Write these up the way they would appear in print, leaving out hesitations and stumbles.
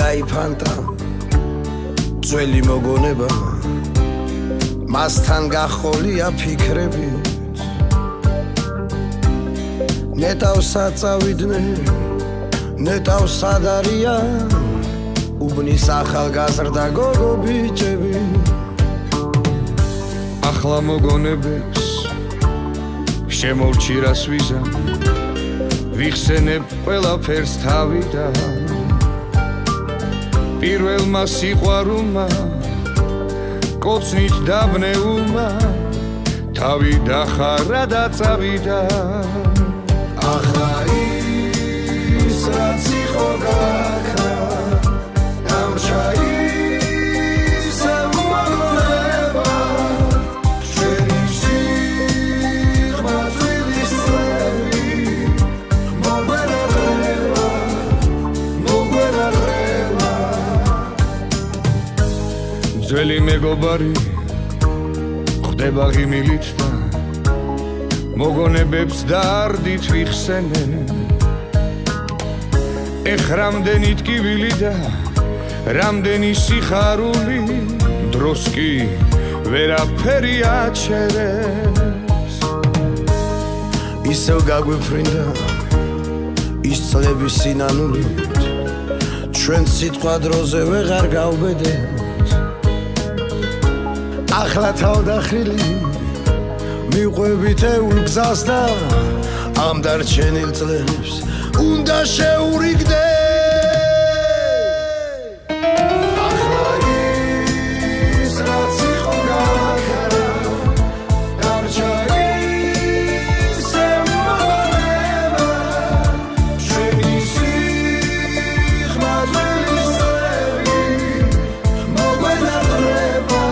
გაიფანტა ძველი მოგონება მასთან გახოლია ფიქრები ნეტავსა წავიდნენ ნეტავს ადარია უბნის ახალგაზრდა გოგო ბიჭები ახლა მოგონებებს შემოვჭი რას ვიზამ ვიხსენებ ყველაფერს თავიდან პირველმა სიყვარულმა კოცნით დაბნეულმა თავი დახარა და წავიდა ახლა ის რაც იყო გაქრა დამრჩა ის მოგონება ჩვენი სიღმაწვილის წლები მოგვერაღება ძველი მეგობარი ხდება ღიმილით და მოგონებებს დარდით ვიხსენე ეხ რამდენი ტკივილი და რამდენი სიხარული დროს კი ვერაფერი აჩერებს ისევ გაგვიფრინდა ის წლების სინანულით ჩვენ სიტყვა დროზე ვეღარ გავბედეთ ახლა თავდახრილი მიყვებით ეულ გზას და ამ დარჩენილ წლებს უნდა შეურიგდე ახლა ის რაც იყო გაქრა დამრჩა ისე მოგონება ჩვენი სიღმაწვილის წლები მოგვენაღრება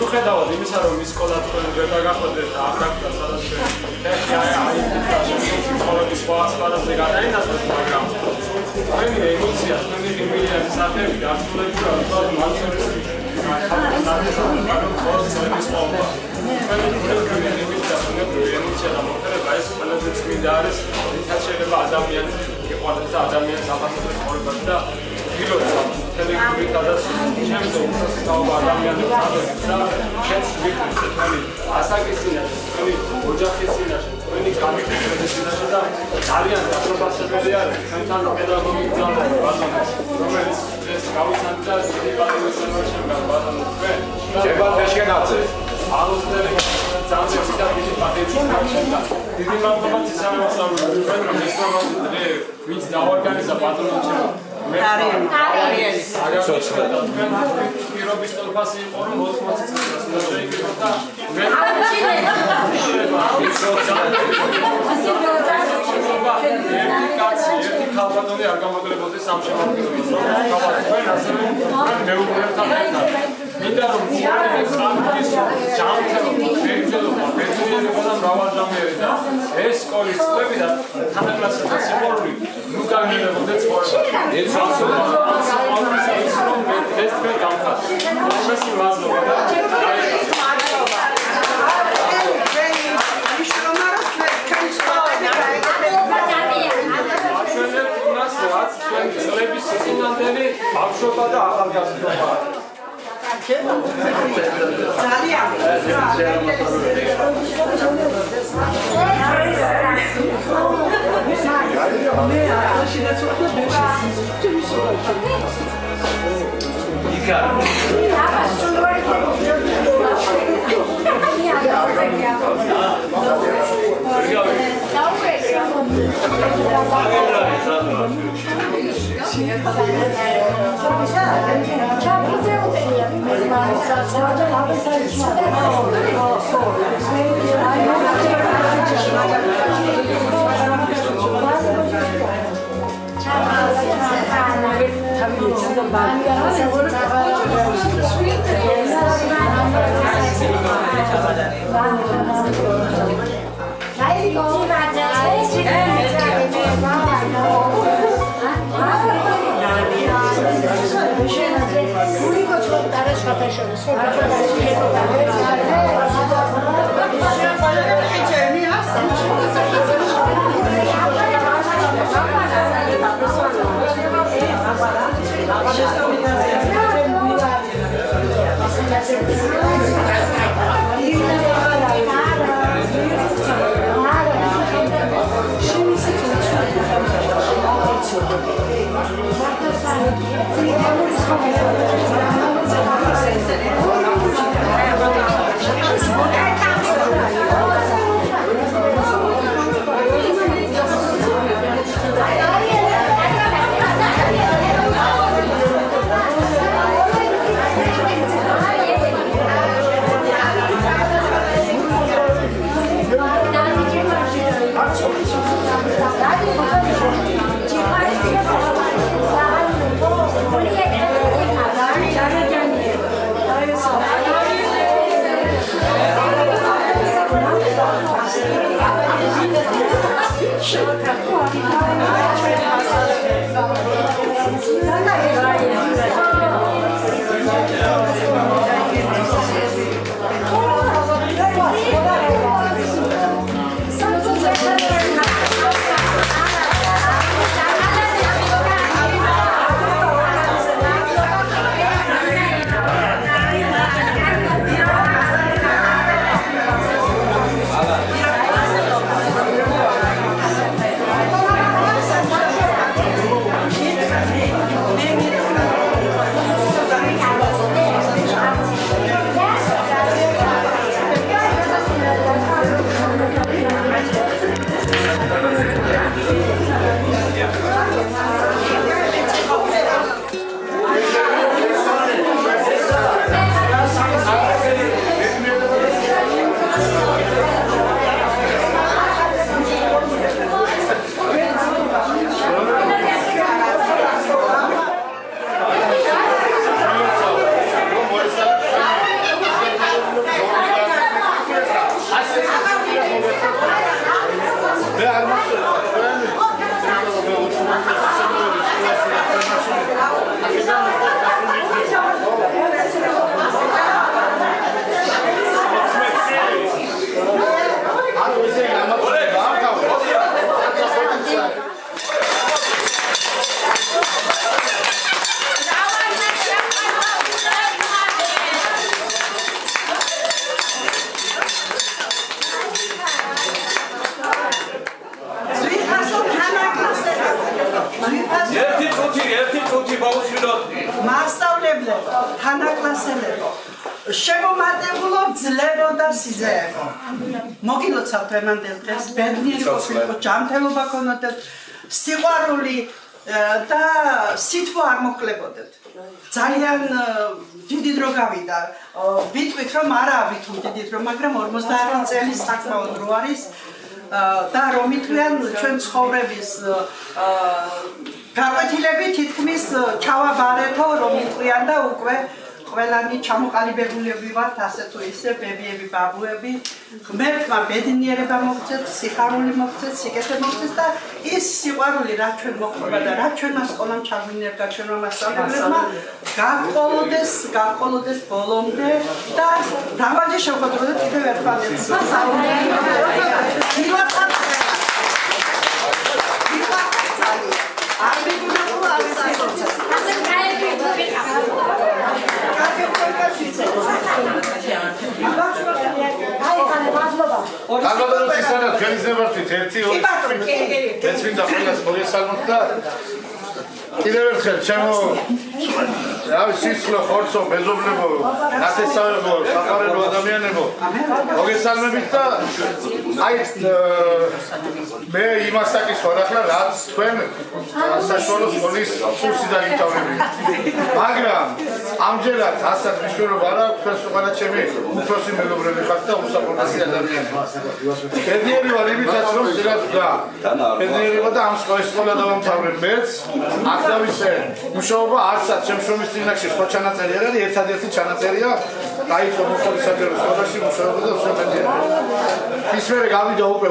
მიუხედავად იმისა, რომ ის სკოლა თქვენ ვერ დაგახვედრეთ და აღდაგდა სადაც ფეხი სხვა სფეროზე გადაინაცვლეთ, მაგრამ თქვენი ემოცია, თქვენი გემილიანი საფები გასულებია უბრალოდ მალწერის ემოცია და მოხერება ეს ყველაზე წმინდა არის, რითაც შეიძლება ადამიანი იყვანოს და ადამიანის აფასებდეს ცხოვრებაში და ვიროცა თელეგრამით და შემდგომ საუბარ ადამიანებს ამბობს და შენს ვიკრიბ თქვენი ასაკისინაში, თქვენი ოჯახის წინაშე, თქვენი გამიგების წინაშე და ძალიან გასაბასებელი არის ჩვენთან პედაგოგიკ ძალები ბატონო, რომელიც ეს გავიცანთ და დიპლომატიის შემოჩენილ ბატონო თქვენ შეგანაცე ალუსტერი ძალიან და დიდი პატენტი გაჩნდა. დიდი მადლობა ცისამოსავლო თქვენ რომ ისწავლეთ დღე ვინც დაორგანიზა ბატონო ჩემო არიელის თქვენ პირობის თორფასი იყო რომ 80 წელს შეიკრიბა და მე ერთი კაცი, ერთი ქალბატონი არ გამოგლებოდეს ამ შემოქმედებას რომ თავად თქვენ ასევე მეუღლეებთან ერთად მინდა რომ ცხოვრების ამის ჯანმრთელობა, ფერწერობა, ფერწერობა და მრავალჟამიერი და ეს სკოლის წლები და თანაკლასთა და სიყვარული ნუ განმეორებოდეს ცხოვრება. ეს რომ ეს თქვენ გამხართ. ჩვენი მადლობა და წლების წინანდელი ბავშვობა და ახალგაზრდობა. თანაკლასელებო შემომატებულო ძლებო და სიზეებო მოგილოცავთ დღევანდელ დღეს ბედნიერი ყოფილიყო ჯანმრთელობა ქონოდეთ სიყვარული და სითბო არ მოქლებოდეთ ძალიან დიდი დრო გავიდა ვიტყვით რომ არა ვითომ დიდი დრო მაგრამ 50 წელი საკმაოდ დრო არის და რომ ითვლიან ჩვენ ცხოვრების გაკვეთილები თითქმის ჩავაბარეთო რომ ითვლიან და უკვე ყველანი ჩამოყალიბებულები ვართ ასე თუ ისე ბებიები ბაბუები ღმერთმა ბედნიერება მოგცეთ სიხარული მოგცეთ სიკეთე მოგცეთ და ის სიყვარული რაც ჩვენ მოყვება და რაც ჩვენმა სკოლამ ჩაგვინერგა ჩვენმა მასწავლებლებმა გაყოლოდეს ბოლომდე და დავაჯე შევხვდროთ კიდევ ერთმანეთს Καλώς ήρθατε, თქვენს ნებართვით 1-2 მეც მინდა ყველას მოგესალმოთ და კიდევ ერთხელ ჩემო რავი სისხლო ხორცო მეზობლებო ნათესავებო საყარელო ადამიანებო მოგესალმებით და აი მე იმას აკისვარ ახლა რაც თქვენ საშუალო სკოლის კურსი დაგიტოვებია მაგრამ ამჯერად ასაც მნიშვნელობა არ აქვს თქვენს უყურებთ ჩემი უფროსი მეგობრები ხართ და უსაფრთხო ადამიანები ბედნიერი ვარ იმითაც რომ ზირად და ბედნიერება და ამ სკოლა დავამთავრებ მეც დავიცე მუშაობა არცაც შემშრომის წინაშე სხვა ჩანაწერი არ არის ერთადერთი ჩანაწერია დაიწყო მოსკოვის საჯარო სკოლაში მუშაობა და უსაფრთხო ის მერე გავიდა უკვე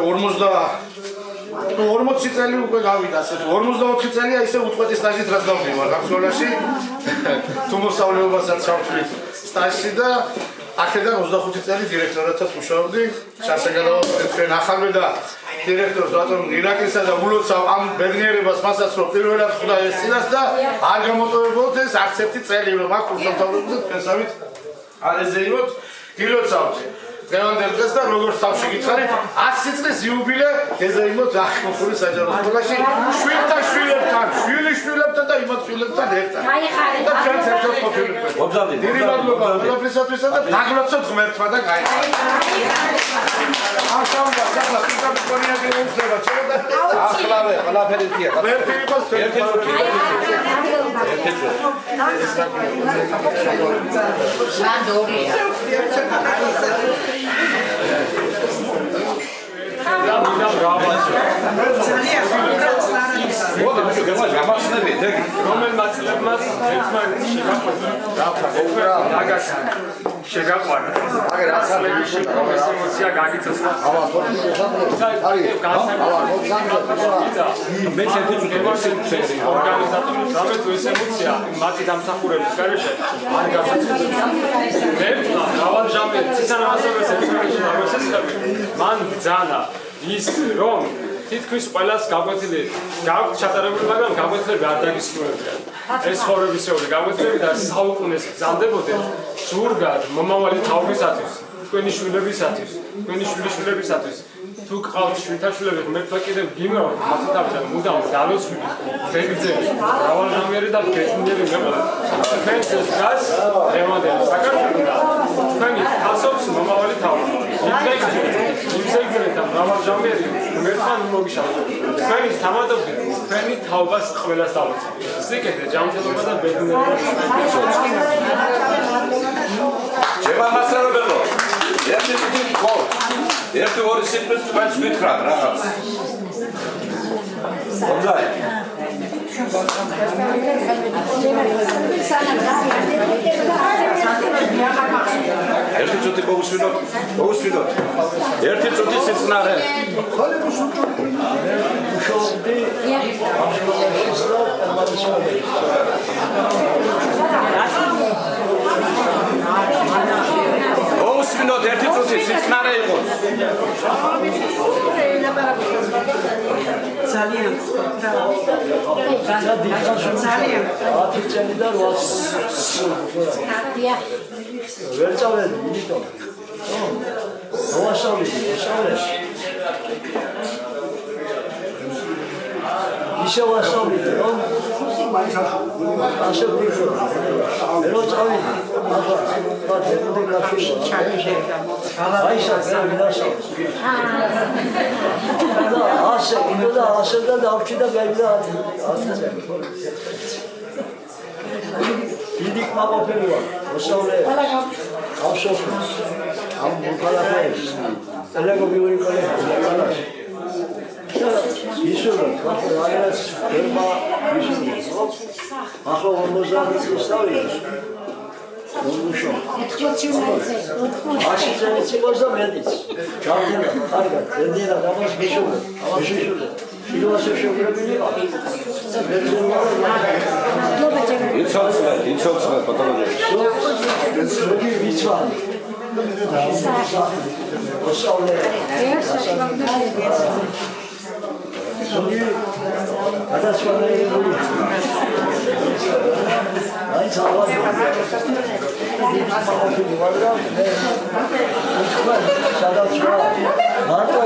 40 წელი უკვე გავიდა ასეთ 44 წელია ისე უწყვეტი სტაჟით რაც დავდივარ ამ სკოლაში თუ მოსწავლეობასაც ჩავთვლით სტაჟში და აქედან 25 წელი დირექტორადაც მუშაობდი შესაძლოა ჩვენ ახალვე და დირექტორს რატომ ირაკლისა და ულოცავ ამ ბედნიერებას მასაც რომ პირველად ხვდა ეს წინას და არ გამოტოვებოდ ეს არც ერთი წელი რომ აქ უსამთავრებლად თქვენსავით არ ეზეიმოთ გილოცავთ დღევანდელ დღეს და როგორც თავში გითხარით 100 წლის იუბილე ეზეიმოთ აქ მოხურის საჯარო სკოლაში შვილთან შვილებთან და იმათ შვილებთან ერთად და ჩვენც ერთად ყოფილიყო მოგზავნით დიდი მადლობა ყველაფრისათვისა და დაგლოცოთ ღმერთმა და გაიხარეთ ამ სამბას ახლა პირდაპირ კონიაკი მომხდება ჩემო და ახლავე ყველაფერი თია ერთი იყოს ერთი შეგაყვარა. აგერ ასალებში პროფესიონალია გაგიწეს. მე შეგვიძლია ორგანიზატორებს ამეთ ეს ემოცია მათი დამსახურების გარეშე არ გასაცდელია. ერთმა მრავალჟამიერი ცისანამასობეს ექსპერიმენტი მან ბრძანა ის რომ თითქმის ყველას გაკვეთილი გაქვთ ჩატარებული, მაგრამ გაკვეთილები არ დაგისრულებიან. ეს ხოვრებისეული გაკვეთილები და საუკუნეს ბრძანდებოდეთ ზურგად მომავალი თაობისათვის, თქვენი შვილებისათვის, თქვენი შვილიშვილებისათვის. თუ გყავთ შვილთაშვილები, ღმერთმა კიდევ გიმრავთ მათი თავიდან მუდამ დალოცვილი, ფეგძელი, მრავალჟამიერი და ბედნიერი მეყოლეთ. თქვენს დგას დღევანდელი საქართველო და თქვენი ასობს მომავალი თაობა. იმსეგზელეთ და მრავალჟამიერი ღმერთმა მოგიშალოთ. თქვენის თამადობით, თქვენი თაობას ყველას დალოცავთ. სიკეთე, ჯანმრთელობა და ბედნიერება. Ceva მასწავლებელო. ერთი ორი სიტყვით თქვენს გითხრათ რაღაც. მომზადი. ერთი წუთი მოვუსვინოთ. ერთი წუთი სიწყნარე. მოვუსვინოთ ერთი წუთი სიწყნარე იყოს. ძალიან ძალიან 10 წელი და 8 ვერ წავედი, იმიტომ. მოასწავლეთ. ისე ვასწავლეთ, რომ ასე ვფიქრობ. რო წავიდი, ახლა დეპუტატი გაშილა. აი საერთოდ მინაშა. და ასე და დავჭი და გაიგდა 10 წელი. დიდი კმაყოფილი ვარ, მოსავლე. ავშოფს. ამ მოქალაქეებს. პედაგოგიური კოლექტივი. ისურვე, რაღაც ფერმა ისურვე. ახლა 50 წელს დავიწყე. მუშო. 80 წელს იყო და მეტიც. ჩავდინა, კარგად, დედერა დაბას მიშურვე. ამას მიშურვე. შილოასე შეგვიძლია. ინცოცხლე პათოლოგია. ზოგი ვიცვალი. მოსავლე. ზოგი გადასვენებელი. აი ცალვარ. სადაც ვარ. მარტო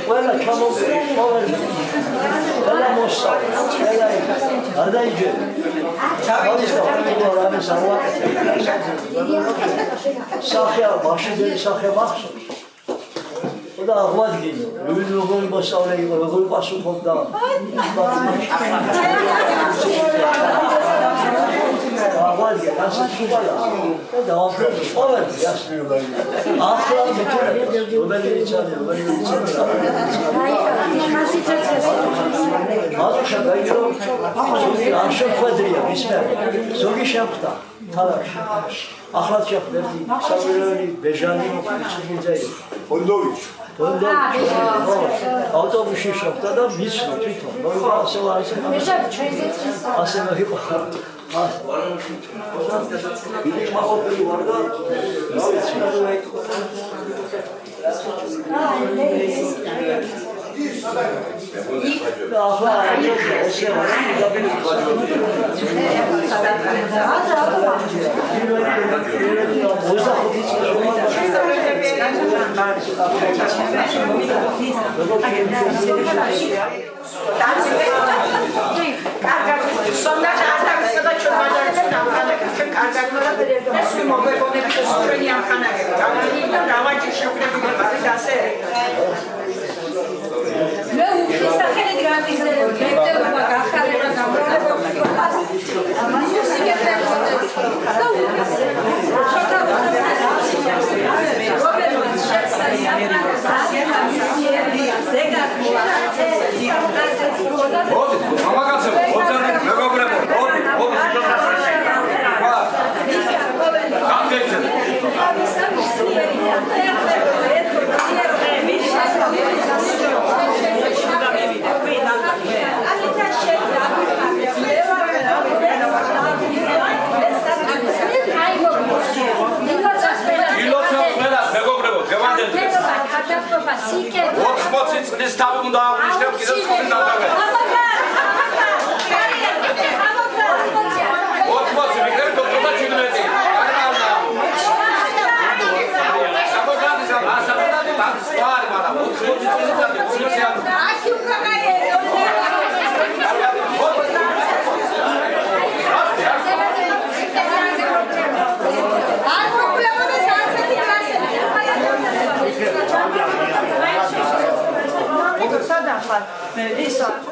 ყველა ჩამოვიდა. ყველა მოსავლა. ყველა არ დაიჯერა. სახე მაშინდელი სახე მახსოვს. და აღვადგინო, როგორი მოსავლე იყო, როგორი პასუხობდა. აღვადგინე, ასე სუბალა. და დავაფრთხილე, ყოველთვის ასწავლე. ახლა მეთქე, რომელი იცოდი. მაშინ დაიწყო, არ შეხვედრია მისმა. ზოგი შეხვდა თალახში. ახლა შეხვდა ერთი საგვირელი ბეჟანი მიწიძე. ფონდოვიჩი. ავტობუსში შეხვდა და მისვლა თვითონ. ასე იყო. დიდი მაყოფილი ვარ და ახლა ესე ვარ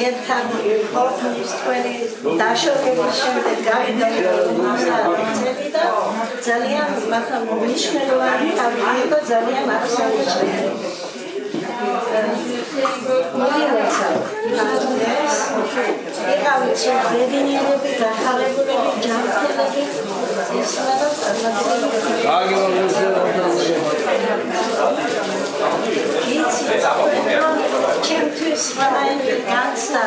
ერთად ყოფნის თქვენი დაშორების შემდეგ გავიდა წელი და ძალიან მნიშვნელოვანი იყო ძალიან აღსანიშნავი. მოგილოცა ეკავით ბედნიერები დახალებულები ჯანმრთელები ისლამად ჩემთვის მაინც განცდა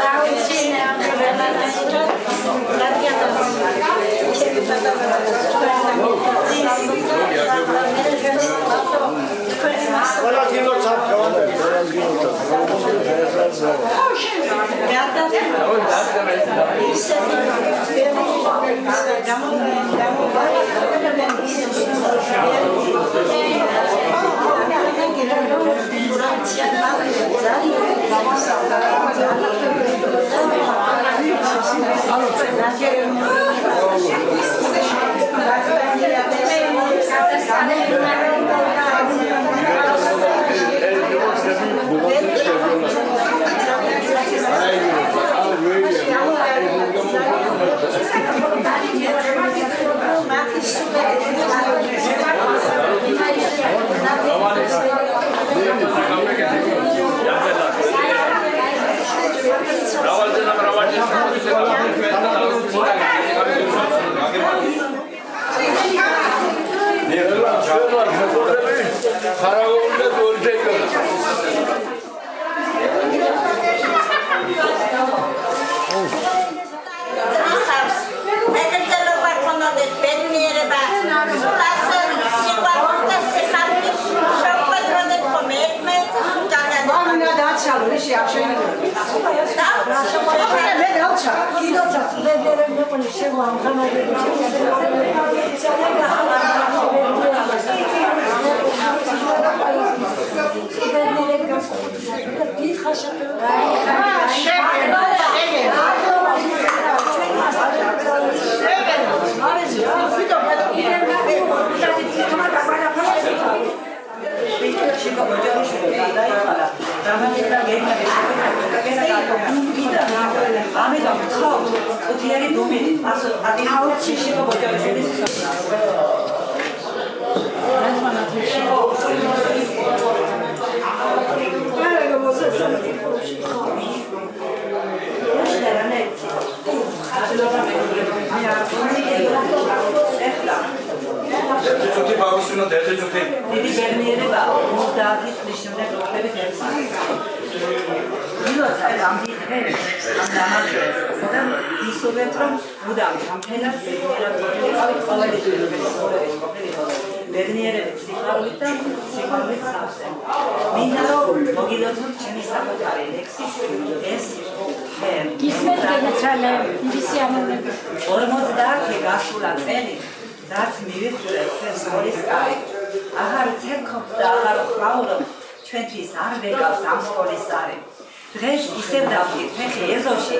დღეს ისევ დავდით ფეხი ეზოში,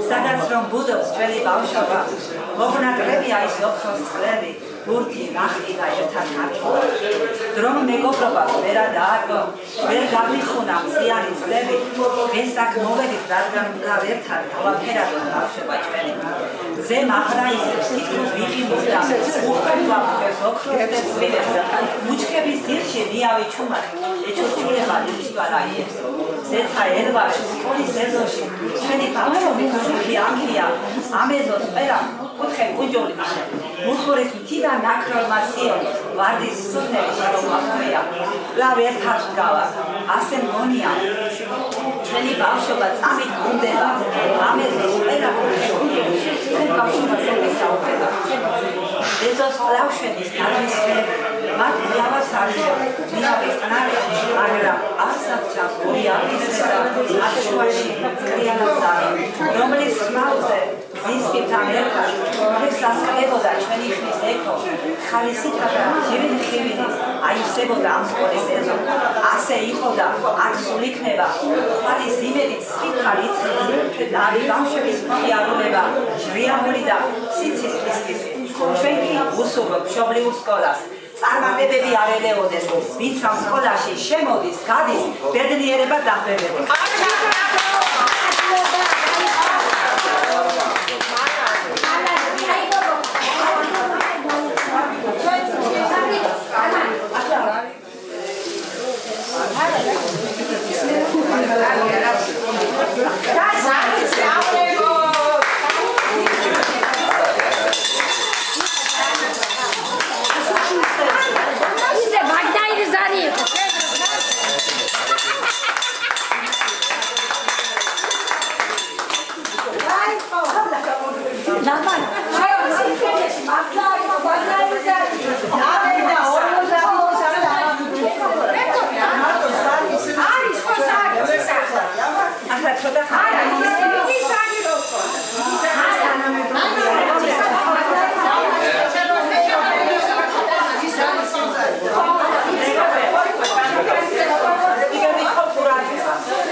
სადაც რომ ბუდობს ჩვენი ბავშვობა, მოგნაკლებია ის ოქროს წყლები, ბურთი, ნახტი და ერთად ქართული. დრო მეგობრობას ვერა დააგო, ვერ გამიხუნა მზიანი წლები, დღეს აქ მოვედით, რადგან მგავ ერთად გავაფერადოთ ბავშვობა ჩვენი. ზე მახრაიზებს თითქოს ვიყინოს და უხდება მგევს ოქროს წლებს, მუჩქების ძირში ნიავი ჩუმად, ეჩურჩულება ნიშვალაიებს. ზეცა ერვაში, სკოლის ეზოში, ჩვენი ბავშვები ხუთი ამქია, ამეზოს პერა, კუთხე კუჯოლი, მუხურის მთიდან ნაქროლმა სიონი, ვარდის სუნელი შარომახვია, ლავ ერთად გავა, ასე მგონია, ჩვენი ბავშვობა წამით გუნდება, ამეზოს პერა, კუთხე კუჯოლი, ჩვენ ბავშვობას ეთესაუბრება. ეზოს კლავშენის ნაძვისფერი, მათ გლავას არჩევ, მინავი წყნარი, მაგრამ არსად ჩავს ორი აფისე და მათ შუაში წყლიანად ზარი, რომლის ხმალზე ზისკებთან ერთად ფეხს ასკდებოდა ჩვენი ხმის ექო, ხალისითა და ჟივით ხივინის აივსებოდა ამ სკოლის ეზო. ასე იყო და აქ სულ იქნება ხვალის იმედით სკითხარ იცის, ნავი ბავშვების მხიარულება, ჟრიამული და სიცის კისკისი. ჩვენ კი უსურვებთ მშობლიურ სკოლას. წარმატებები არ ელეოდეს, ვინც ამ სკოლაში შემოდის, გადის, ბედნიერება დახვევებს.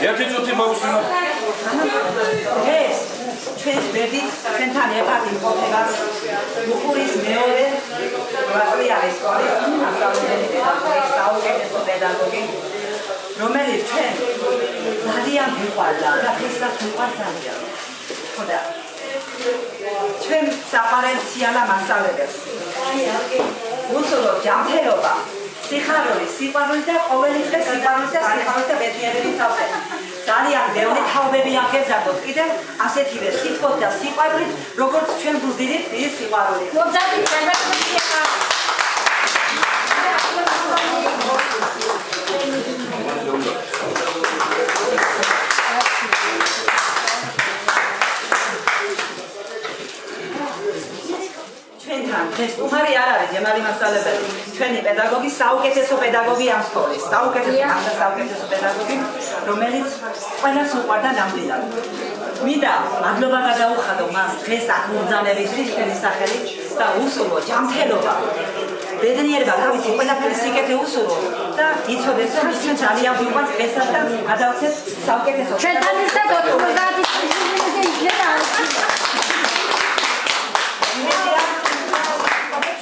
ერთი წუთი მოვუსმინოთ. ეს ჩვენს ბედით ჩვენთან ერთად იმყოფება მუხურის მეორე კვარტალი სკოლის ასწავლებელი პედაგოგი, საუკეთესო პედაგოგი, რომელიც ჩვენ ძალიან მიყვარდა და დღესაც მიყვარს ძალიან. ხოდა ჩვენ საყარელ სიალა მასწავლებელს უსურვოთ ჯანმრთელობა, სიხარული, სიყვარული და ყოველი დღე სიყვარულის და სიხარულის და ბედნიერების სამყარო. ძალიან ბევრი თაობები აღგეზარდოთ კიდევ ასეთივე სიტყვით და სიყვარულით, როგორც ჩვენ გვძიდით ის სიყვარული. ჩვენთან დღეს უხარი არ არის ჯემალი მასწავლებელი, ჩვენი პედაგოგი, საუკეთესო პედაგოგი ამ სკოლის, საუკეთესო პედაგოგი, რომელიც ყველას უყვარდა ნამდვილად. მინდა მადლობა გადაუხადო მას დღეს აქ მობრძანებისთვის ჩვენი სახელით და უსურვო ჯანმრთელობა, ბედნიერება, რა ვიცი, ყველაფერი სიკეთე უსურვო და იცოდეს, რომ ჩვენ ძალიან ვიყვარს დღესაც და გადავცეთ საუკეთესო. ჩვენთან ერთად 90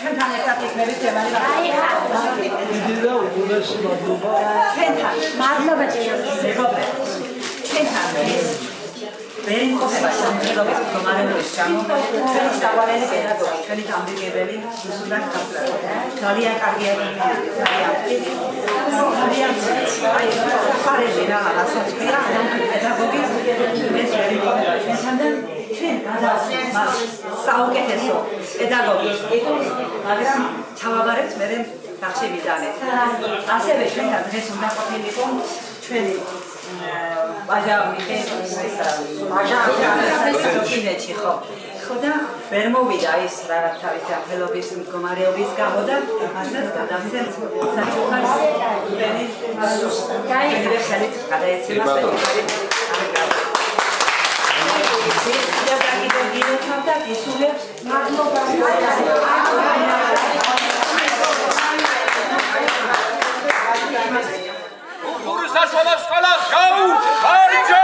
ჩვენთან ერთად იქნებით ჯემალი მასწავლებელი. დიდი და უგუნესი მადლობა. ჩვენთან მადლობა მეგობრებო, ჩვენთან ეს ვერ იმყოფება სამხედროების მდგომარეობის გამო, ჩვენი საყვარელი პედაგოგი, ჩვენი დამრიგებელი უსუნდა ქართულად. ძალიან კარგი ადამიანი, ძალიან აი საყვარელი რაღაცაც ქვია, პედაგოგი ეს ვერ იმყოფება ჩვენთან და ჩვენ გადავსვით მას საუკეთესო პედაგოგის ტიტულს, მაგრამ ჩავაბარებთ მერე არჩევიდანეთ. ასევე ჩვენთან დღეს უნდა ყოფილიყო ჩვენი ბაჟა მიხეილოვიჩი ხო და ვერ მოვიდა ის რაღაც თავის ჯანმრთელობის მდგომარეობის გამო და მასაც გადავცემთ საჩუქარს ვენი ხელით გადაეცემა საჩუქარი უხურის საშუალო სკოლას გაუჩარჯო!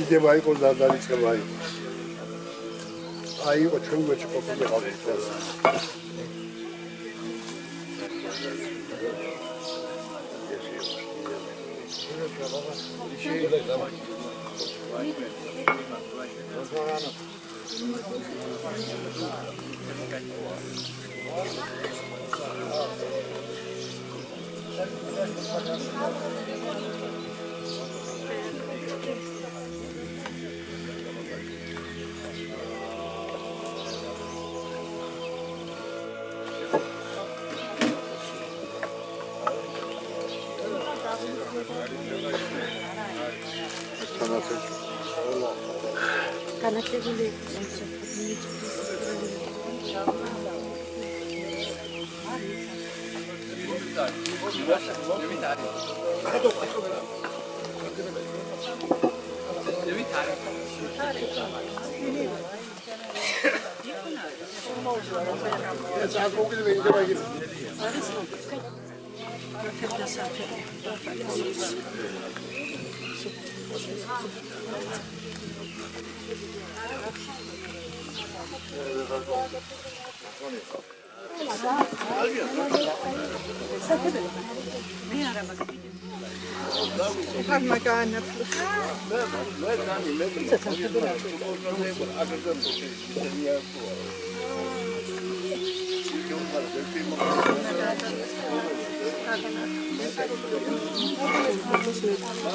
იდეა იყოს და დაიწყება. აი იყო ჩვენ გვერდში ყოფილი განათლებული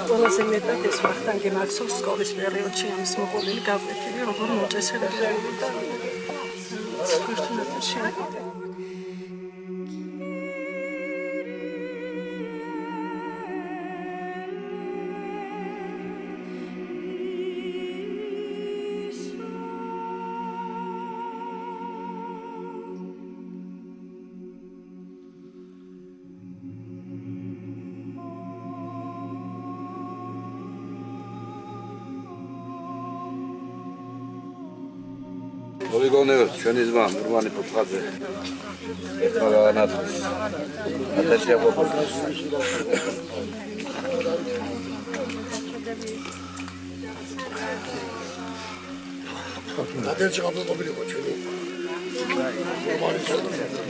ყველაზე მეტად ეს ვახტანგი მახსოვს სკოლის პერიოდში ამის მოყოლილი გავკვეთილი როგორ მოწესრიგებული და სპორტულად შეგვიძლია მოგიგონებთ ჩვენი ძმა ნურმანი ფოთხაძე განათლებს ათასია ყოფილი ათასი ყოფილიყო ჩვენი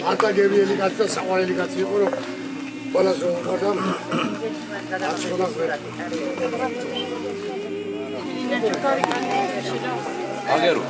მარტა გერიელი კაცი და საყვარელი კაცი იყო რომ ყველას უყვარდა აცხოვნა ყველა აგერო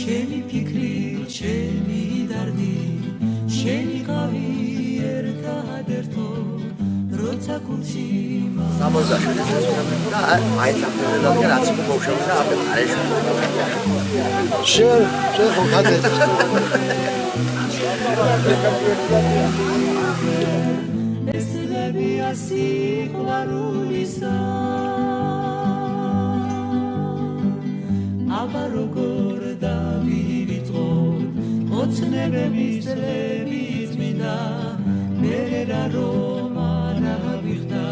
ჩემი ფიქრი, ჩემი დარდი, შენი ყავი ერთადერთო, როცა გულში და აი სამხედრო რაც მოუშავდა ამ არეში. შენ ხო ხათე. ეს ლები ასიყვარულისა აბა როგორ დავივიწყო ოცნებების წლების მინდა მერე რა რომ არა ვიხდა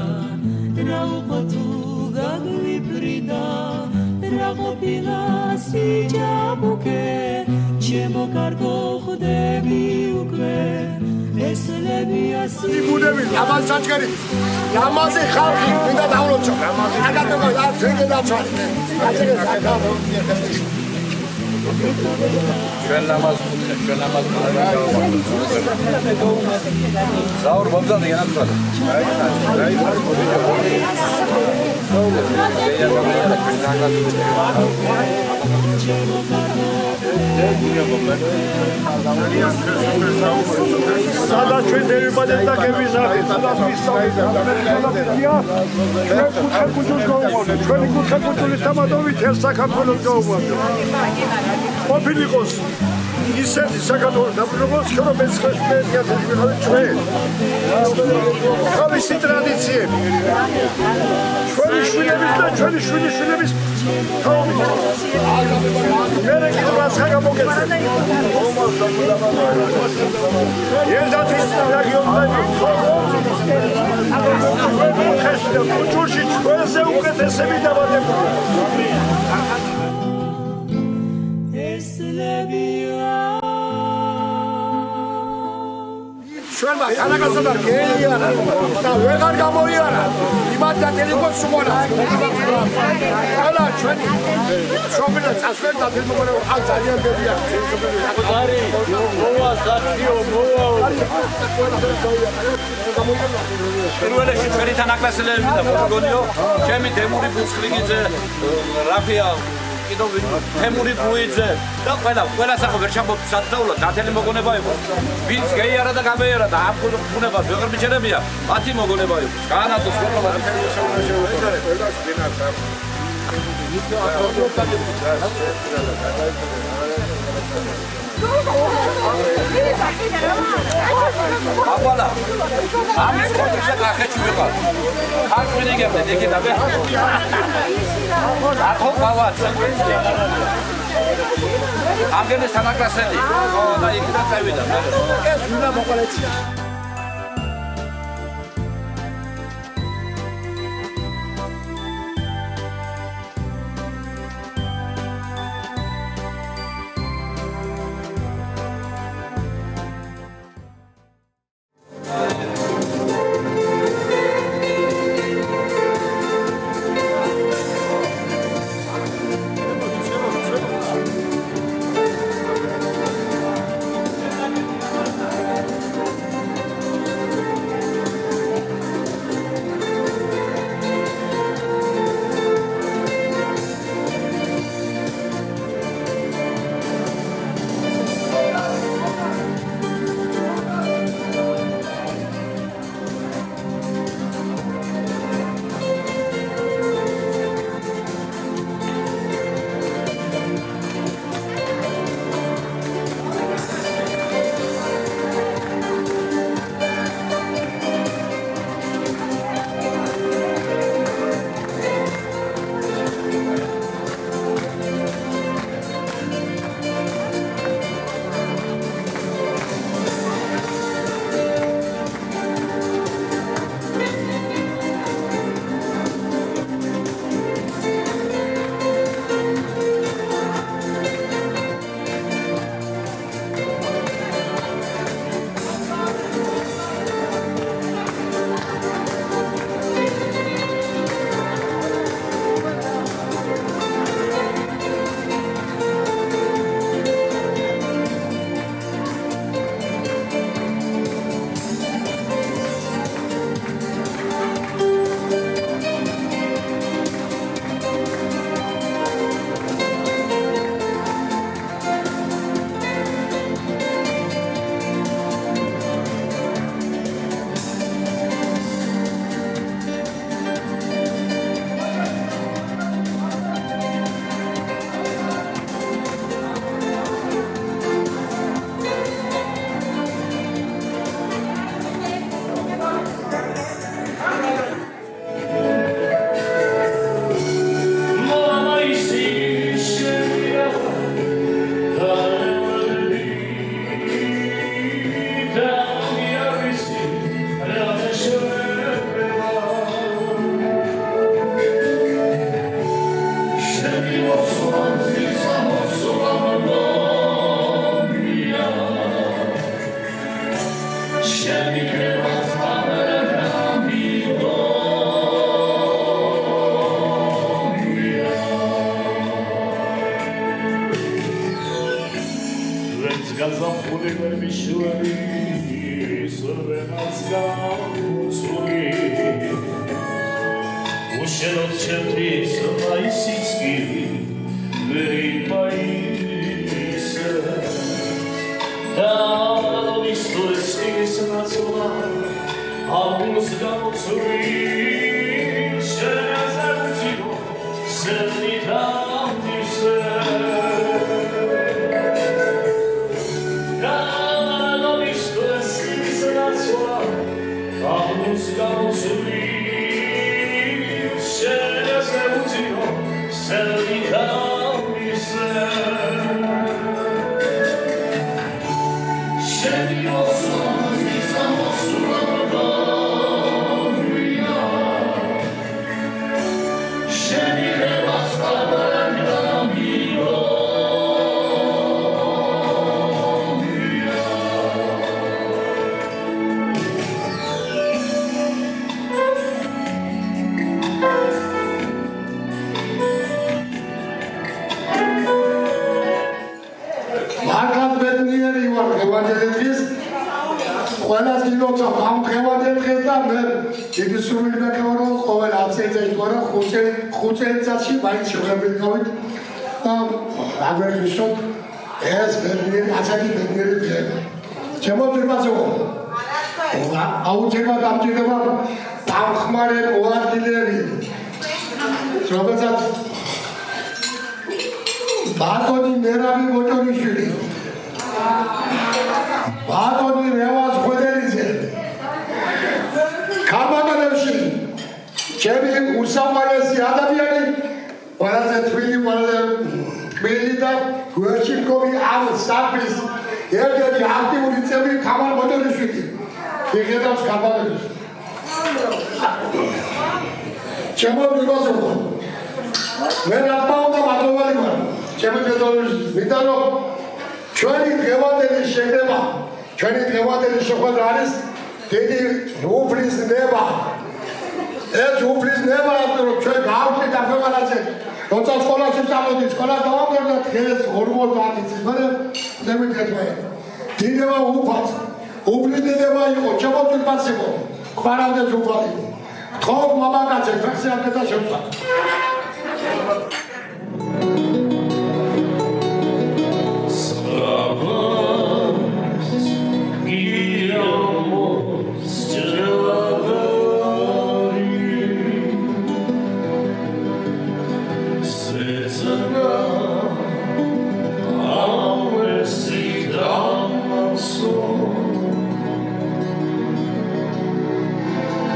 რა უყო თუ გაგვიფრიდა რა ყოფილა სიჯაბუკე ჩემო კარგო ხდები უკვე ეს ლები იბუნები ლამაზ საჭერი ლამაზი ხალხი მინდა დავლოცო აგატო აჩენე დაცვალი ჩვენ ლამაზ საურ მომზადე განათლება სადაც ჩვენ დერიბადეს და გებიზარეთ, სადაც ვისწავლეთ. ჩვენ კუთხე-კუთხეს გავუმოვლეთ, ჩვენი კუთხე-კუთხის თამადობით ერთ საქართველოს გავუმოვლეთ. ყოფილიყოს ისეთი საქართველოს დაბრუნებაც, რომ მეცხრე-1000 ვიღავით ჩვენ. თავისი ტრადიციები. ჩვენი შვილების და ჩვენი შვილიშვილების თავი. მერე კიდევ რასხა გამოგეცეთ. ერთადერთი რეგიონი კუჩურში ჩვენზე უკეთესები დაბადებული. ჩვენმა თანაგაზრდა გეიარა და ვეღარ გამოიარა იმათ დათელიკოს სუგონა ყველა ჩვენი შობილა წასვლენ დათელმოგონა ამ ძალიან ბევრია არი მოვა საჩიო მოვა პირველში ჩვენი თანაკლასელები და მოგონიო ჩემი დემური ბუცხრიგიძე რაფია კიდო თემური ბუიძე და ყველა სახო ვერ ჩამბობ სადაულად დათელი მოგონება იყო ვინც გეიარა და გამეიარა და ამ ბუნებას ვეღარ მიჩერებია მათი მოგონება იყო განათოს ყველა აბალა ამის კონტროლზე კახეთში ვიყავ ხალხ ვინიგებდი დიკიდაბე ათო ყავაც ამგენის თანაკლასელი და იქიდან წავიდა ეს უნდა მოყოლეცი ჩემთვის მაისიც კი ვერი მაის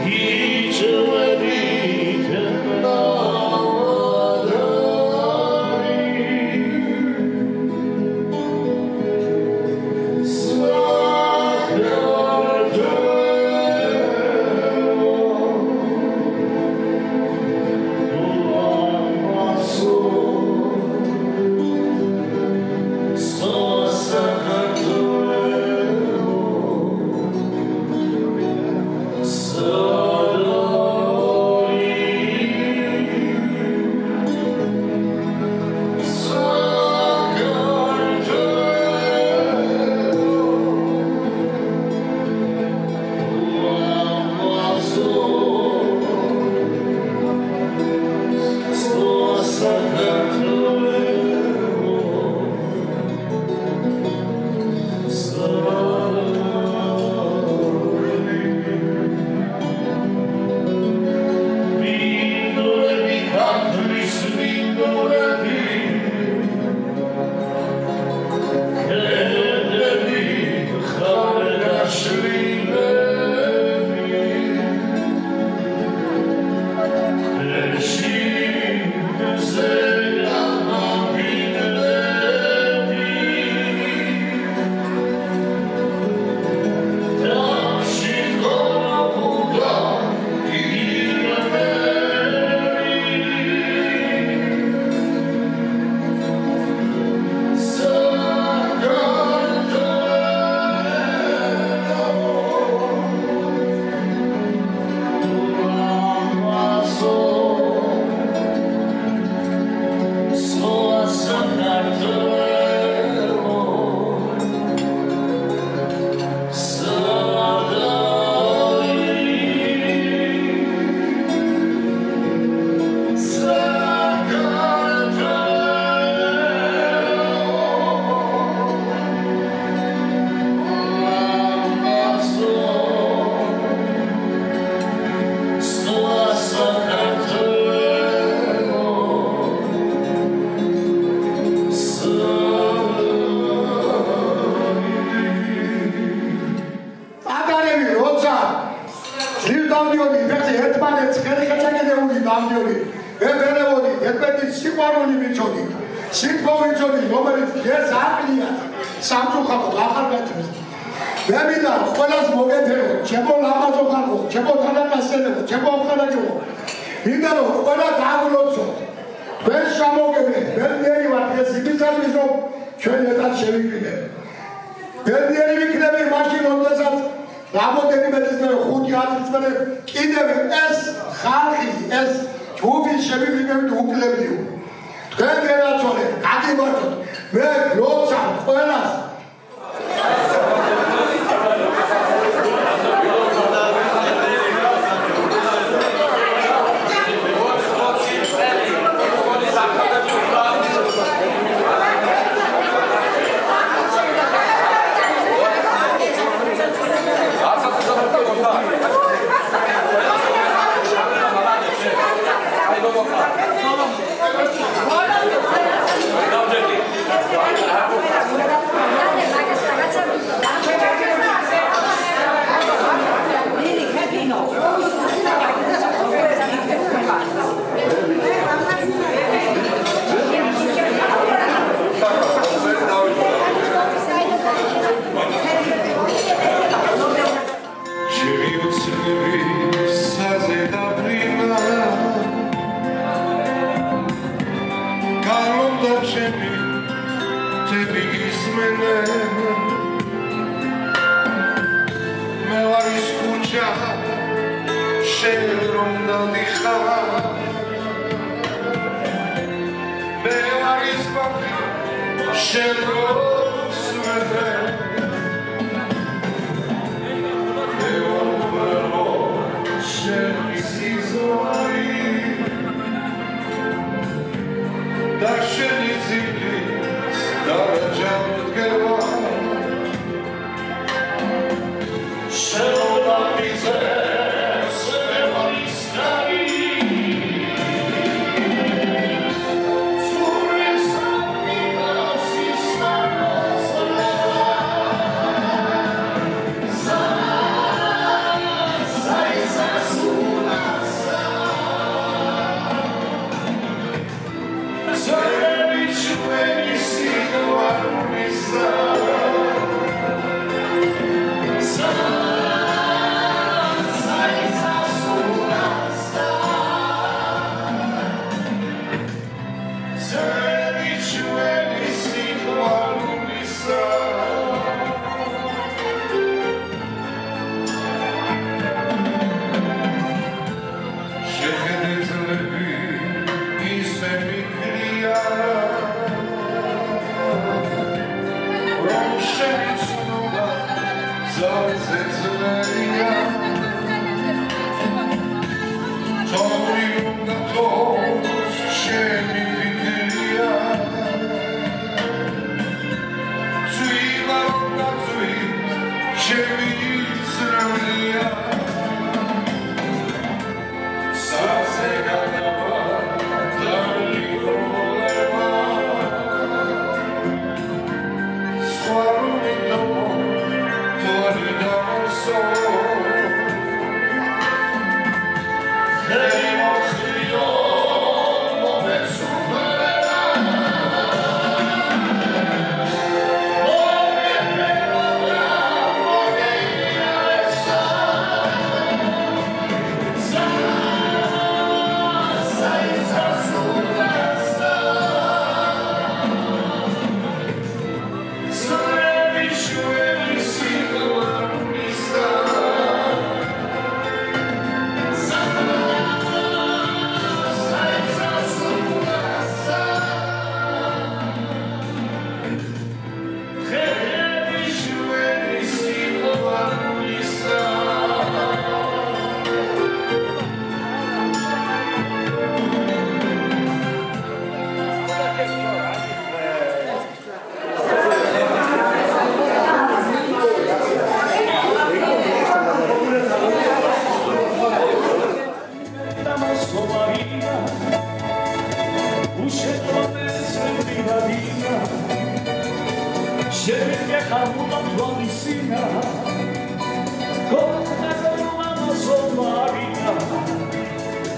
Each სიყვარული ვიცოდით, სიტყვა ვიცოდით, რომელიც დღეს აკლიათ სამწუხაროდ ახალგაზრდებს. მე მინდა ყველას მოგეთხოვოთ, ჩემო ლამაზო ხალხო, ჩემო თანამასწრებო, ჩემო ხალხო. მინდა რომ ყველა დაგლოცოთ. ვერ შემოგებთ, ბედნიერი ვართ ეს იმისათვის რომ ჩვენ ერთად შევიკვირდეთ. ბედნიერი ვიქნები მაშინ როდესაც რამოდენიმე წლის მერე 5-10 წლის მერე კიდევ ეს ხალხი, ეს ჯგუფი შევიკვირდებით უკლებლიო. თქვენ გერაცვალეთ, გაგიმართოთ. მე გლოცავ ყველას.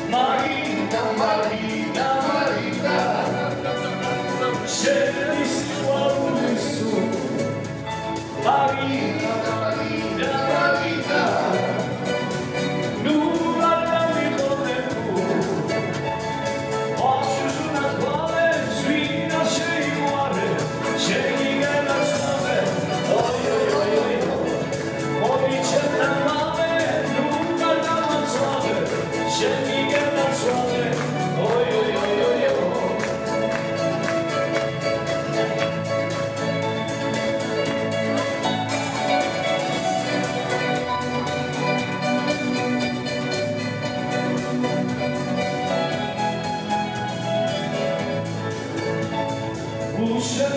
Marina, Marina, Marina. Thank you.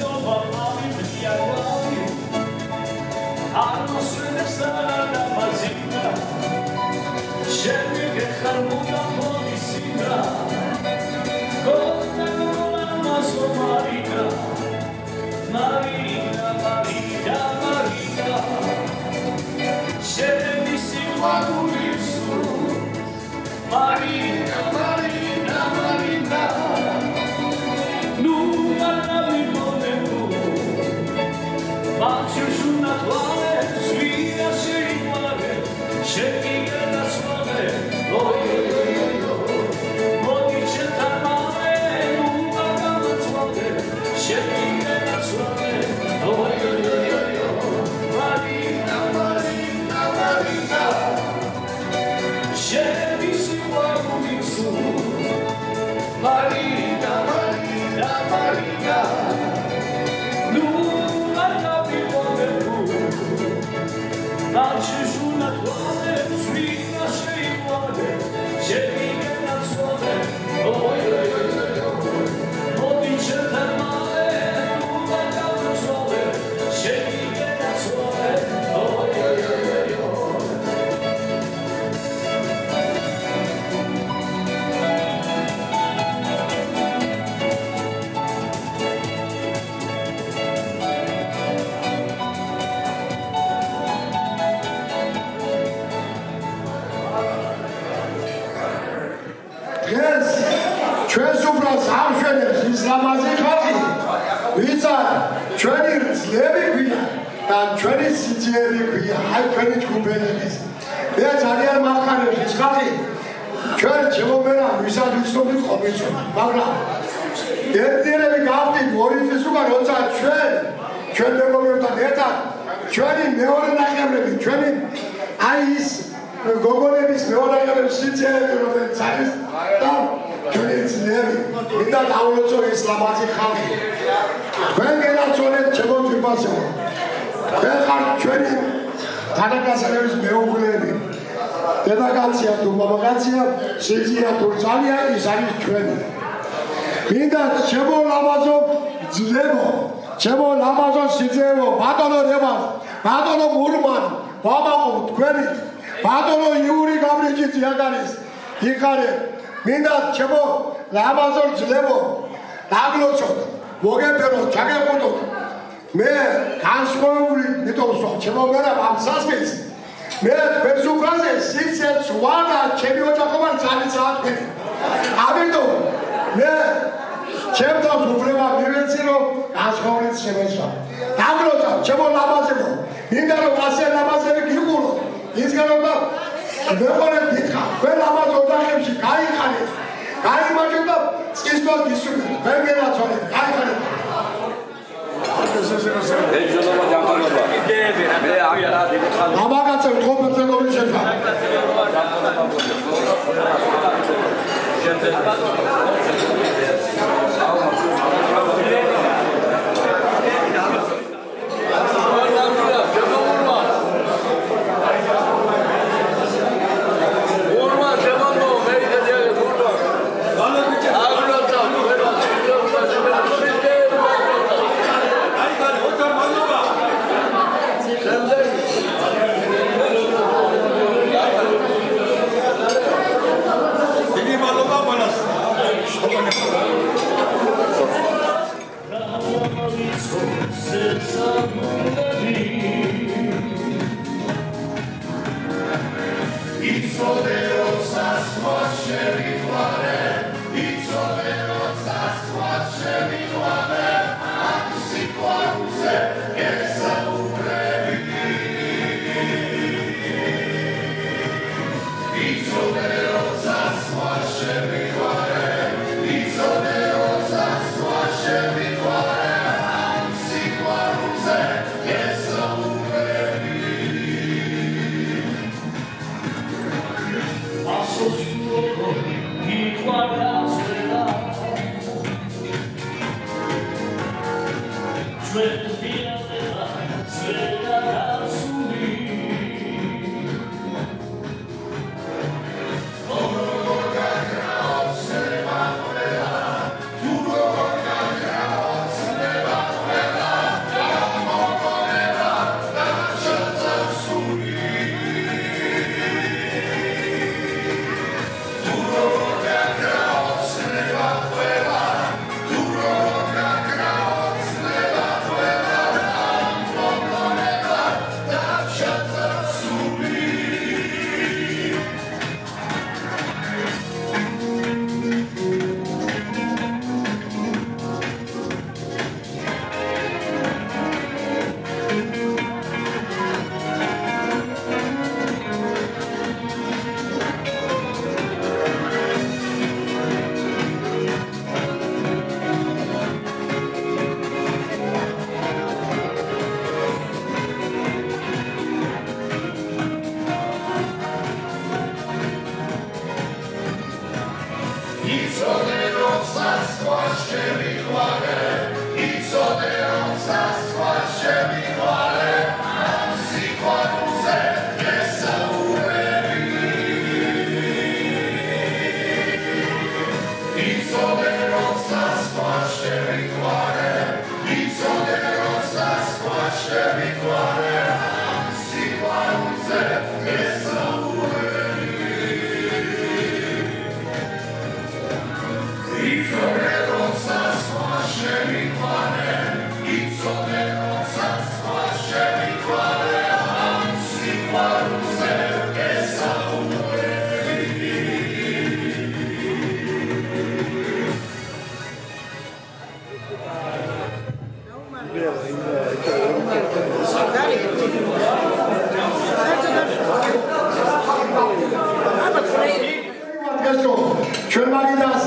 ჩვენ მაგიდას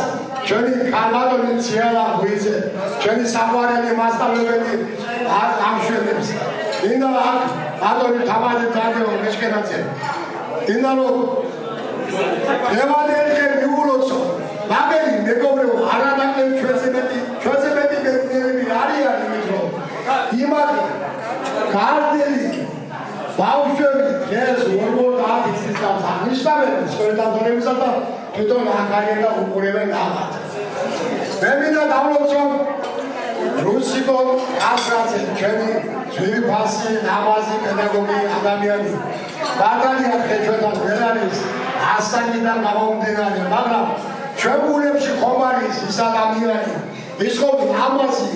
ჩვენი კალადონი ციალა გვიძე ჩვენი საყვარელი მასწავლებელი ამშვენებს ინდა ადონი თამარი დადეო მეშკენაძე ინდა რომ ევადერგე მიულოცო მაგელი მეგობრებო არანაკლებ ჩვენზე მეტი მეგობრები არიან იმით რომ იმათი გარდელი ბავშვები დღეს 50 წლის აღნიშნავენ სკოლადონებისა და თვითონ აკარიერა უყურებენ აღარ. მე მინდა დავლოცო რუსიკო ასრაძე ჩვენი ძვირფასი ნამაზი პედაგოგი ადამიანი. ბატალია ხეჩვეთან ვერ არის ასაკიდან გამომდინარე, მაგრამ ჩვენ გულებში ხომ არის ის ადამიანი, ის ხომ ნამაზი,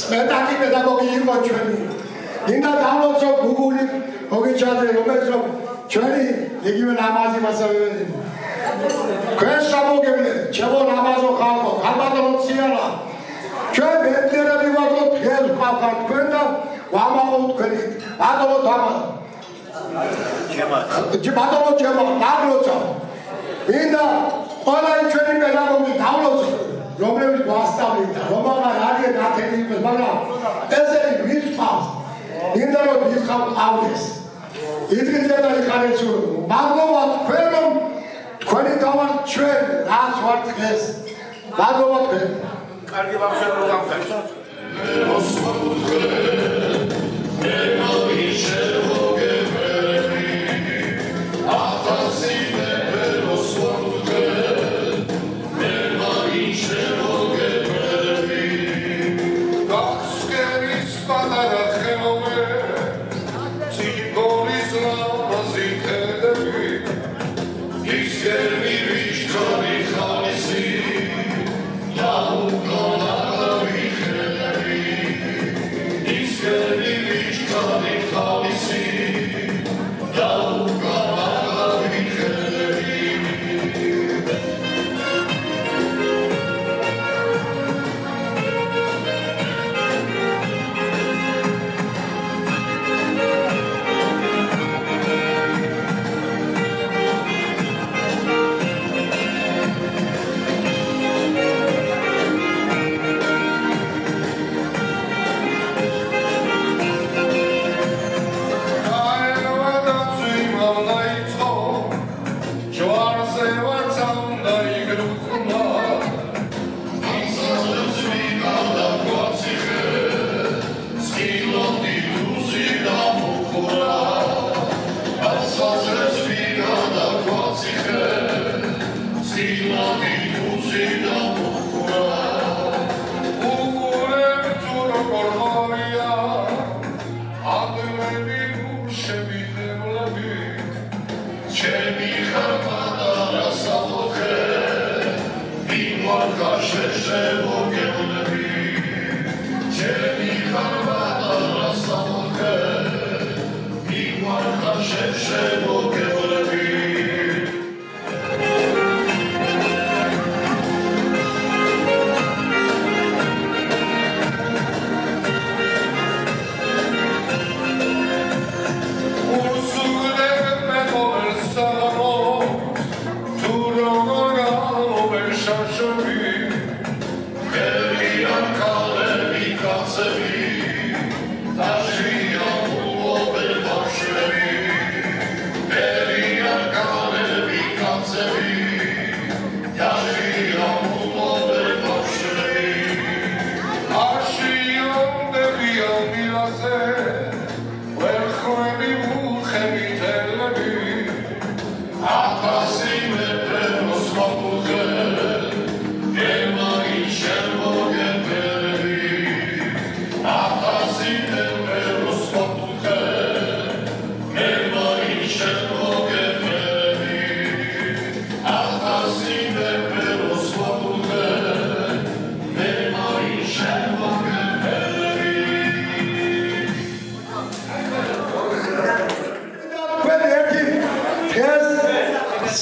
სპეტაკი პედაგოგი იყო ჩვენი. მინდა დავლოცო გუგული მოგიჩადე რომელიც რომ ჩვენი იგივე ნამაზი მასწავლებელი ჩვენ შემოგევლეთ, ჩემო ნამაზო ხალხო, ქალბატონო ციალა, ჩვენ ბედნიერები ვართ დღეს ვყავთ თქვენ და ვამაყობთ თქვენით, ბატონო თამარ. ბატონო ჩემო, დავლოცო. მინდა ყველა ჩვენი პედაგოგი დავლოცო, რომლებიც გვასწავლით და რომელღარ არიან ათენი იყოს, მაგრამ ესენი ვით ყავს. მინდა რომ ის ყავდეს. იდრიძე და იხარեցურო, მადლობა თქვენ რომ თქვენი თავად ჩვენ რაც ვართ დღეს მადლობა თქვენ კარგი ბავშვებო გამხარდეთ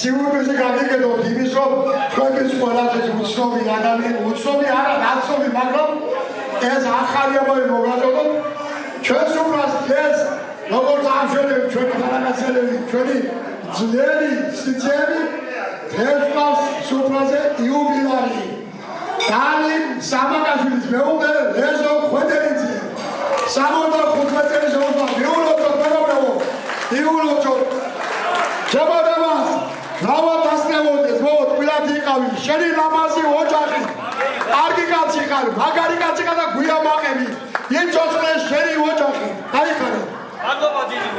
სიუჟეტზე გაგიგებთ იმის რომ თქვენს ყველაზე უცნობი ადამიანი, უცნობი არა, ნაცნობი, მაგრამ ეს ახალი ამბავი მოგაწოდოთ ჩვენ სუფრას დღეს როგორც ამშვენებს ჩვენი თანამშრომლები, ჩვენი ძლიერი სიძიები დღეს ყავს სუფრაზე იუბილარი. დალი სამაკაშვილის მეუღლე რეზო ხვედელიძე 65 წელი შეუძლია მიულოცოთ მეგობრებო, მიულოცოთ. შემოდევას რავა დასწრებოდეს, მოვოთ პირად იყავი, შენი ლამაზი ოჯახი, კარგი კაცი ხარ, მაგარი კაცი ხარ და გვია მაყები. იცოცხლე შენი ოჯახი, გაიხარე. მადლობა დიდი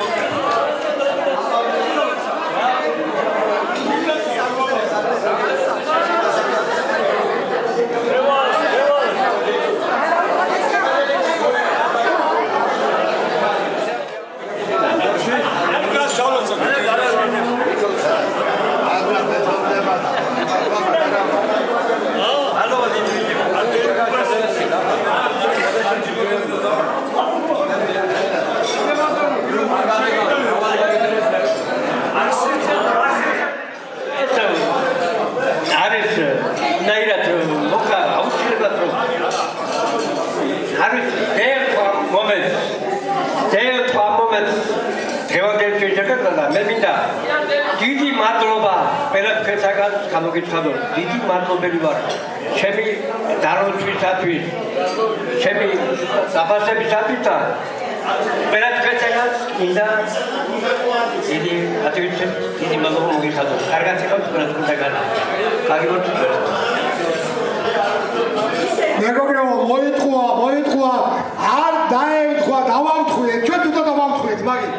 დიდი მადლობა პერაფქესაგან გამოგიცხადოთ. დიდი მადლობელი ვარ ჩემი დაროჩვისათვის, ჩემი საფასებისათვის და პერაფქესაგან მინდა დიდი ატვიცებ, დიდი მადლობა მოგიხადოთ. კარგად იყავთ პერაფქესაგან. გაგიბოთ. მეგობრებო, მოითხოვა, არ დაემთხვა, დავამთხვიეთ, ჩვენ თვითონ დავამთხვიეთ, მაგით.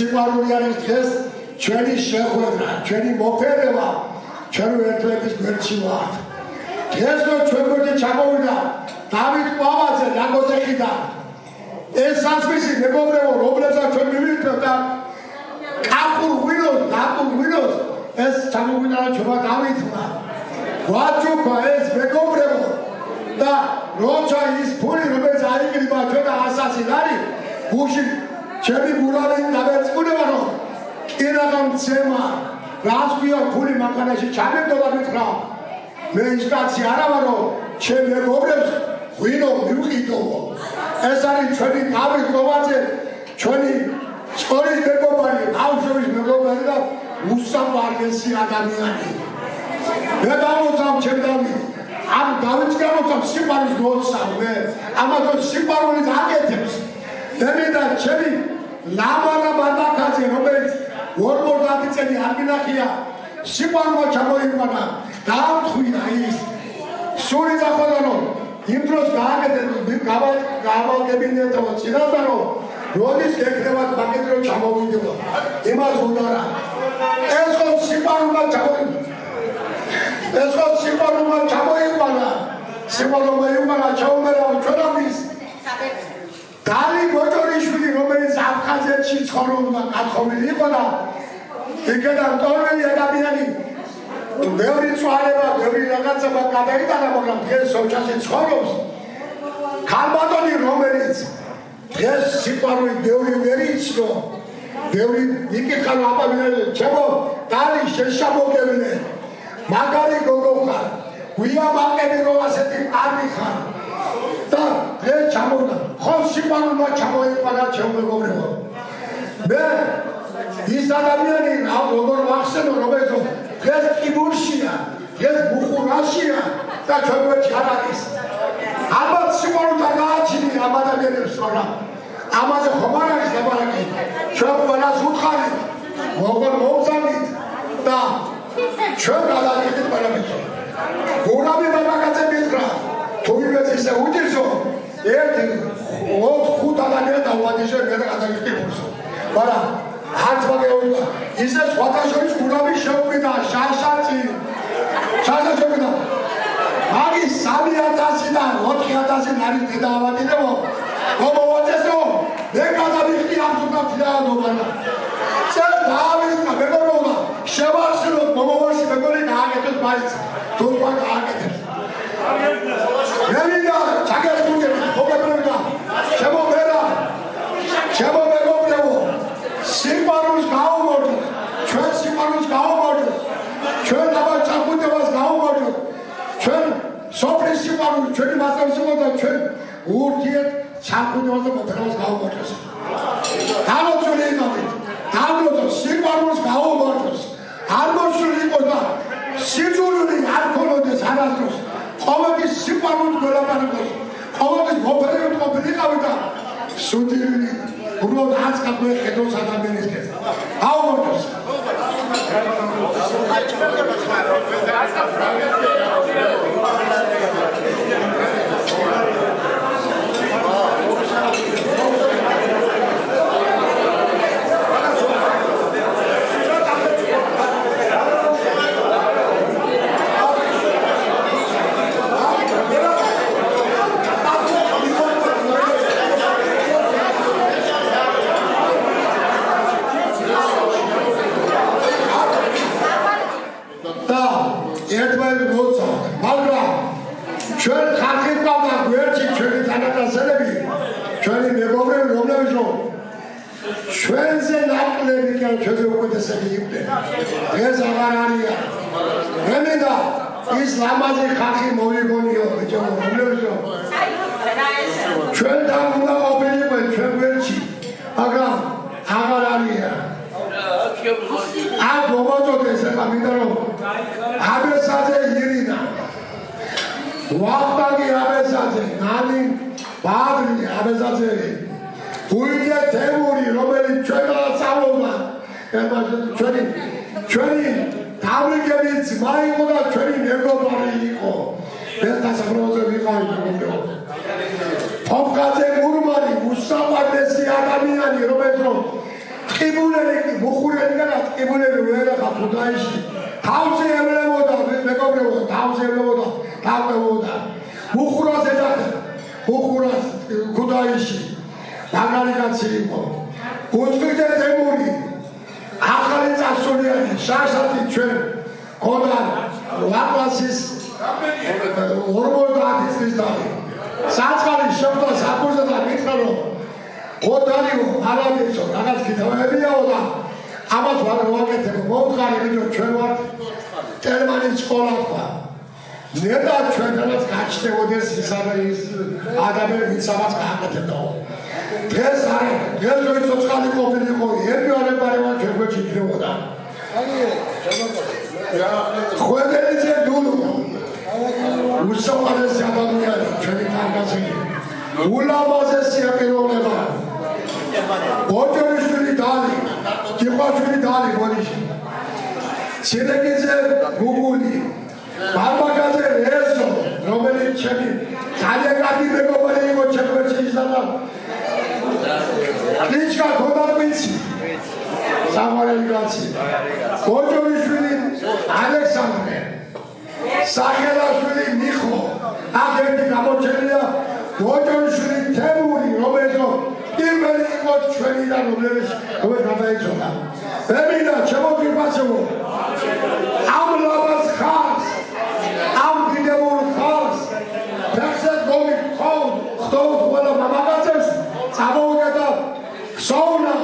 სიყვარული არის დღეს ჩვენი შეხვედრა, ჩვენი მოფერება, ჩვენ ერთმანეთის გვერდში ვართ. დღეს რო ჩვენ გვერდში ჩამოვიდა დავით ყვავაძე ნაგოზეხიდან, ეს სასმისი მეგობრებო, რომლებსაც ჩვენ მივირთმევთ და კაპურღვინოს ეს ჩამოვიდა და ჩვენმა დავითმა. ვაჩუქა ეს მეგობრებო და როცა ის ფული რომელიც აიკრიბა ჩვენ და 100 ლარი გუში ჩემი გურავი დაბეწკუნება რომ კირაღამ ცემა რას ქვია ფული მანქანაში ჩამებდო და მითხრა მე ის კაცი არა ვარო ჩემ მეგობრებს ღვინო მივყიდოვო. ეს არის ჩვენი დავით ლოვაძე, ჩვენი სკოლის მეგობარი, ბავშვების მეგობარი და უსამართლესი ადამიანი. მე დავუძამ ჩემ დავით. ამ დავითს გამოცამ სიყვარულს მოცავ მე. ამათოს სიყვარულით აკეთებს. მე მინდა ჩემი ლამარა ბატაკაძე, რომელიც 50 წელი არ მინახია, სიყვარულმა ჩამოიყვანა, დაამთხვია ის. სული დახოდა რომ იმ დროს გავალდებინეთო წინასწარ რომ როდის გეკრებათ მაგით რომ ჩამოვიდეო. იმას უნდა რა. ეს ხო სიყვარულმა ჩამოიყვანა. ეს ხო სიყვარულმა ჩამოიყვანა. სიყვარულმა იყვანა ჩაუმერავ ჩვენამის. დალი გოჯორიშვილი რომელიც აფხაზეთში ცხოვრობდა კათოლიკე იყო და იქიდან ტოლმენი ადამიანი ბევრი წვალება, ბევრი რაღაცა გადაიტანა, მაგრამ დღეს ოჯახში ცხოვრობს. ქალბატონი რომელიც დღეს სიყვარული ბევრი ვერ იცნო, ბევრი იკითხა რომ აპავინე ჩემო დალი შეშამოგებინე, მაგარი გოგო ხარ, გვიამაყები რომ ასეთი პარი ხარ და დღეს ჩამოვიდა. ხო სიყვარულმა ჩამოიყვანა ჩემო მეგობრებო. მე ის ადამიანი როგორ ვახსენო რომელიც დღეს კიბურშია, დღეს ბუხურაშია და ჩვენში არ არის. ალბათ სიყვარულთან გააჩინი ამ ადამიანებს, მაგრამ ამაზე ხომ არ არის ლაპარაკი. ჩვენ ყველას უთხარით, როგორ მოვწამით და ჩვენ გადავიდეთ ყველაფერს. გურავი ბაბაკაძე მითხრა, თუ იმეც ისე უჭირსო, ერთი 5 ადამიანი დავადიშე მე და გადავიხტიფურსო. მაგრამ არც მაგეულდა ისე სხვათა შორის გურავი შეუპირდა შაშაწი შეუპირდა მაგის 3000 და 4000 არის დედავადინებო მომოვაწესო მე გადავიხდი ამ თუნდაც წერ დავისკა მეგობრებო შევახსენოთ მომავალში მეგობრები გააკეთოს მაინც თუნდაც გააკეთებს მე მინდა ჩაგერთუნდები მოგებრებოდა ჩემო მეგობრებო სიყვარულს გაუმორჩოს, ჩვენ სიყვარულს გაუმორჩოს, ჩვენ აბა ჩაკუტებას გაუმორჩოს, ჩვენ სოფლის სიყვარულს, ჩვენი მასწავლებლის სიყვარულს, ჩვენ ურთიერთ ჩაკუტებას და მოფერებას გაუმორჩოს. გამოცული იყავით, დაგლოცოთ სიყვარულს გაუმორჩოს, არ მოშული იყოს და სიძულული არ ქონოდეს არასდროს, ყოველთვის სიყვარულით გველაპარაკოს, ყოველთვის მოფერებით ყოფილიყავით და სუდირილი უბრალოდ არც გაგვეხედოს ადამიანისკენ. აუმორჩოს. ჩვენ ხალხი ყავდა გვერდში ჩვენი თანატასელები, ჩვენი მეგობრები, რომლებიც რომ ჩვენზე ნაკლები კი ჩვენზე უკეთესები იყვნენ. დღეს აღარ არიან. მე მინდა ის ლამაზი ხალხი მოვიგონიო, ბიჭო, რომლებიც რომ ჩვენთან უნდა ყოფილიყვნენ ჩვენ გვერდში, მაგრამ აღარ არიან. აქ მომაწოდეს ეხლა მინდა რომ აბესაძე ირინა ვახტანგი აბესაძე, ნანი ბადრი აბესაძე, გუიძე თემური, რომელიც ჩვენთან სწავლობდა, ჩვენი თავრიგების ძმა იყო და ჩვენი მეგობარი იყო. ეს დასაფროზე ვიყავი მეგობრებო. ფოფხაძე მურმანი, უსამართლესი ადამიანი, რომელიც რომ ტყიბულელი, მუხურელი და ტყიბულელი ვერ ახლა ქუთაისში. თავზე ებლებოდა მეგობრებო, თავზე ებლებოდა. დავებოდა მუხურას ეძახდა მუხურას ქუთაისში მაგარი კაცი იყო გუწვიდე თემური ახალი წარსულიანი შაშათი ჩვენ ქონდა ლაკლასის 50 წლის დავი საწყალი შეხვდა საფურზე და მითხრა რომ გოდარიო არაბეთო რაღაც კითხავებიაო და ამას ვაკეთებ მომხარი ბიჭო ჩვენ ვართ ტერმანის სკოლა თქვა ნეტა ჩვენთანაც გაჩნდებოდეს ის ადამიანი ვინც ამას გააკეთებდაო დღეს როი ცოცხალი ყოფილიყო ერგიარებარება ჩვენ გვერდში იქნებოდა ხვედელიძე დულუ უსაყვარლესი ადამიანი ჩვენი თანგაცელი ულამაზესი პიროვნება ოჯონიშვილი დალი კიხვაშვილი დალი ბოდიში ცირეკიძე გუგული ბაბაგაძე რეზო რომელიც ჩემი ძალიან კარგი მეგობარი იყო ჩემში ისადა ნიჩკა გოდარბიცი სამარელი კაცი ოჯონიშვილი ალექსანდრე სახელაშვილი მიხო აგენტი გამოჩენილია ოჯონიშვილი თემური რომელიც პირველი იყო ჩვენიდან რომელიც გადაიცვალა ემინა შემოგვიფასებო ამ ლაბას ხალხს ამ დიდებულ ხალხს ფეხსად გომიქხოვთ ხდოთ ყველა მამაკაცებს წამოვიკეთა ქსოვნა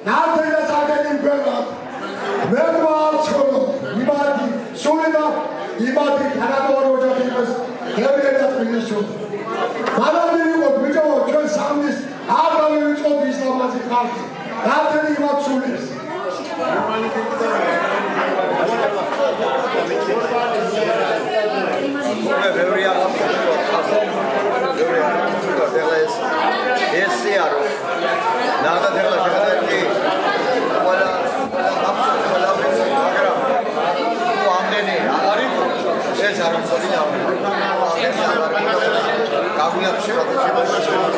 ნარდენა საგენი მგვერდად მერდვა არცხოვოთ იმადი სული და იმადი თანადორო ოჯახი იყოს ღებიერი და თბილისში მანამდე იყო ბიჭო ჩვენ სამის არ დავივიწყოთ ისლამაზი ხალხი ნარდენი იმად სულებს Kamu yapışır.